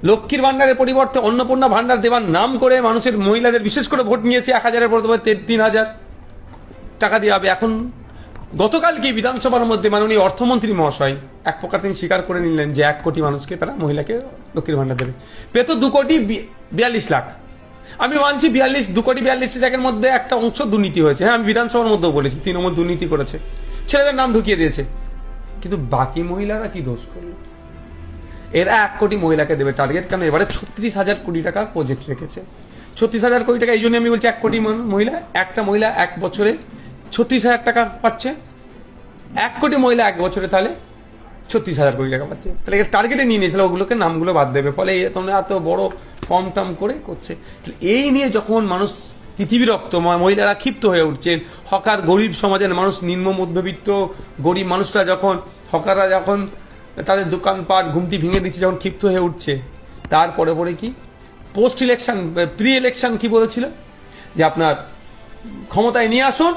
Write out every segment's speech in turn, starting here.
লক্ষ্মীর ভান্ডারের পরিবর্তে অন্নপূর্ণা ভান্ডার দেওয়ার নাম করে মানুষের মহিলাদের বিশেষ করে ভোট নিয়েছে 1,000-এর পরিবর্তে 3,000 টাকা দিয়ে হবে। এখন গতকালকে বিধানসভার মধ্যে মাননীয় অর্থমন্ত্রী মহাশয় এক প্রকার তিনি স্বীকার করে নিলেন যে 1 কোটি মানুষকে তারা মহিলাকে লক্ষ্মীর ভান্ডার দেবে। পেত 2,42,00,000। আমি মানছি 2,42,00,000 মধ্যে একটা অংশ দুর্নীতি হয়েছে। হ্যাঁ, আমি বিধানসভার মধ্যেও বলেছি তৃণমূল দুর্নীতি করেছে, ছেলেদের নাম ঢুকিয়ে দিয়েছে, কিন্তু বাকি মহিলারা কি দোষ করলো? এরা 1 কোটি মহিলাকে দেবে টার্গেট, কারণ এবারে 36,000 কোটি টাকার প্রজেক্ট রেখেছে। 36,000 কোটি টাকা, এই জন্য আমি বলছি 1 কোটি মহিলা, একটা মহিলা 1 বছরে 36,000 টাকা পাচ্ছে। 1 কোটি মহিলা 1 বছরে তাহলে 36,000 কোটি টাকা পাচ্ছে। তাহলে টার্গেটে নিয়ে নিয়েছিল, ওগুলোকে নামগুলো বাদ দেবে, ফলে তোমরা এত বড় ফর্ম টার্ম করে করছে। এই নিয়ে যখন মানুষ তিতিবিরক্ত, মহিলারা ক্ষিপ্ত হয়ে উঠছেন, হকার গরিব সমাজের মানুষ, নিম্ন মধ্যবিত্ত গরিব মানুষরা যখন, হকাররা যখন তাদের দোকানপাট ঘুমটি ভেঙে দিচ্ছে, যখন ক্ষিপ্ত হয়ে উঠছে, তারপরে পরে কি পোস্ট ইলেকশন, প্রি ইলেকশন কি বলেছিল যে আপনার ক্ষমতায় নিয়ে আসুন,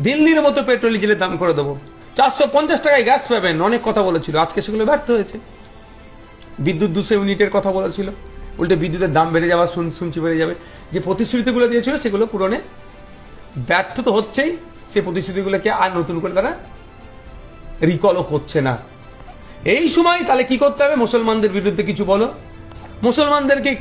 দিল্লির মতো পেট্রোল ডিজেলের দাম করে দেবো, 450 টাকায় গ্যাস পাবেন, অনেক কথা বলেছিল। আজকে সেগুলো ব্যর্থ হয়েছে। বিদ্যুৎ 200 ইউনিটের কথা বলেছিল, উল্টে বিদ্যুতের দাম বেড়ে যাওয়া শুনছি বেড়ে যাবে। যে প্রতিশ্রুতিগুলো দিয়েছিল সেগুলো পূরণে ব্যর্থ তো হচ্ছেই, সেই প্রতিশ্রুতিগুলোকে আর নতুন করে তারা রিকলও করছে না। এই সময় তাহলে কি করতে হবে? মুসলমানদের বিরুদ্ধে কিছু বলো, মুসলমানদেরকে